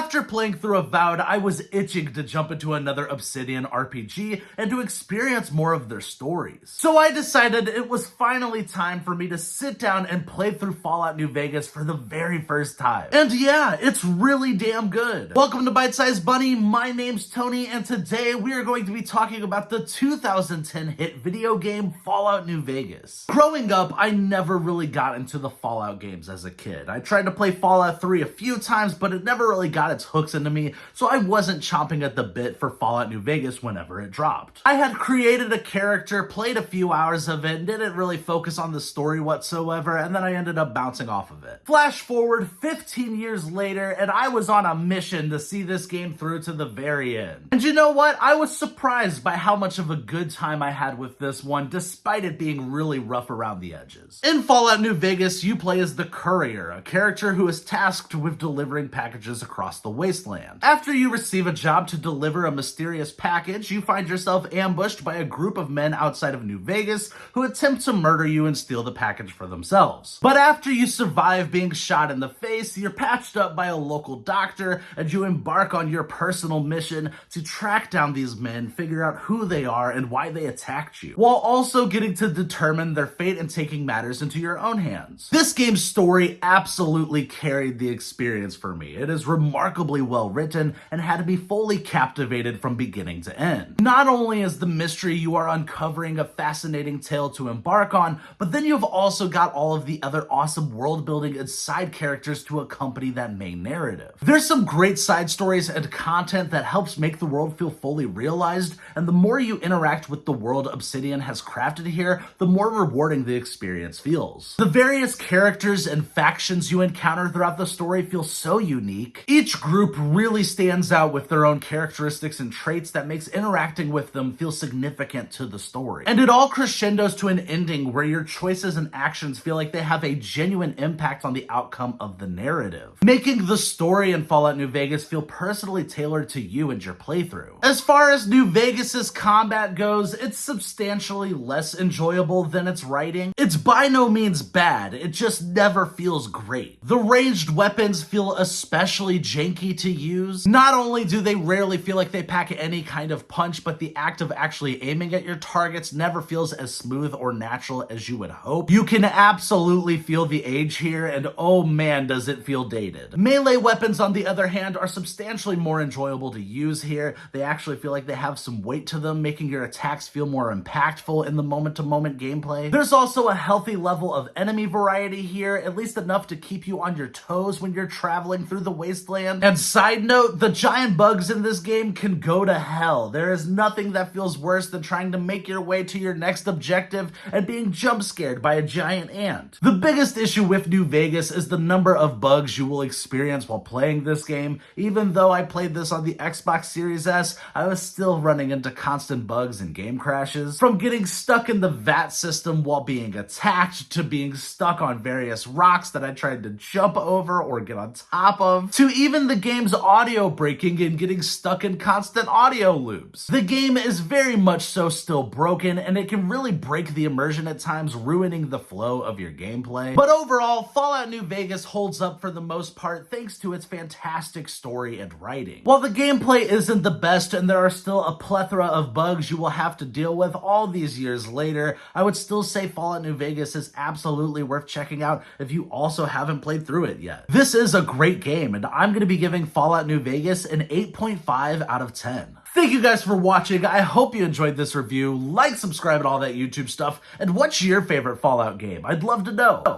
After playing through Avowed, I was itching to jump into another Obsidian RPG and to experience more of their stories. So I decided it was finally time for me to sit down and play through Fallout New Vegas for the very first time. And yeah, it's really damn good. Welcome to Bite Size Bunny, my name's Tony, and today we are going to be talking about the 2010 hit video game Fallout New Vegas. Growing up, I never really got into the Fallout games as a kid. I tried to play Fallout 3 a few times, but it never really got its hooks into me, so I wasn't chomping at the bit for Fallout New Vegas whenever it dropped. I had created a character, played a few hours of it, and didn't really focus on the story whatsoever, and then I ended up bouncing off of it. Flash forward 15 years later, and I was on a mission to see this game through to the very end. And you know what? I was surprised by how much of a good time I had with this one, despite it being really rough around the edges. In Fallout New Vegas, you play as the Courier, a character who is tasked with delivering packages across the wasteland. After you receive a job to deliver a mysterious package, you find yourself ambushed by a group of men outside of New Vegas who attempt to murder you and steal the package for themselves. But after you survive being shot in the face, you're patched up by a local doctor and you embark on your personal mission to track down these men, figure out who they are and why they attacked you, while also getting to determine their fate and taking matters into your own hands. This game's story absolutely carried the experience for me. It is remarkably well written and had me fully captivated from beginning to end. Not only is the mystery you are uncovering a fascinating tale to embark on, but then you've also got all of the other awesome world building and side characters to accompany that main narrative. There's some great side stories and content that helps make the world feel fully realized, and the more you interact with the world Obsidian has crafted here, the more rewarding the experience feels. The various characters and factions you encounter throughout the story feel so unique. Each group really stands out with their own characteristics and traits that makes interacting with them feel significant to the story. And it all crescendos to an ending where your choices and actions feel like they have a genuine impact on the outcome of the narrative, making the story in Fallout New Vegas feel personally tailored to you and your playthrough. As far as New Vegas's combat goes, it's substantially less enjoyable than its writing. It's by no means bad, it just never feels great. The ranged weapons feel especially janky to use. Not only do they rarely feel like they pack any kind of punch, but the act of actually aiming at your targets never feels as smooth or natural as you would hope. You can absolutely feel the age here, and oh man, does it feel dated. Melee weapons, on the other hand, are substantially more enjoyable to use here. They actually feel like they have some weight to them, making your attacks feel more impactful in the moment-to-moment gameplay. There's also a healthy level of enemy variety here, at least enough to keep you on your toes when you're traveling through the wasteland. And side note, the giant bugs in this game can go to hell. There is nothing that feels worse than trying to make your way to your next objective and being jump scared by a giant ant. The biggest issue with New Vegas is the number of bugs you will experience while playing this game. Even though I played this on the Xbox Series S, I was still running into constant bugs and game crashes. From getting stuck in the VAT system while being attacked, to being stuck on various rocks that I tried to jump over or get on top of, to even the game's audio breaking and getting stuck in constant audio loops. The game is very much so still broken, and it can really break the immersion at times, ruining the flow of your gameplay. But overall, Fallout New Vegas holds up for the most part thanks to its fantastic story and writing. While the gameplay isn't the best and there are still a plethora of bugs you will have to deal with all these years later, I would still say Fallout New Vegas is absolutely worth checking out if you also haven't played through it yet. This is a great game, and I'm going to be giving Fallout New Vegas an 8.5 out of 10. Thank you guys for watching. I hope you enjoyed this review. Like, subscribe, and all that YouTube stuff. And what's your favorite Fallout game? I'd love to know.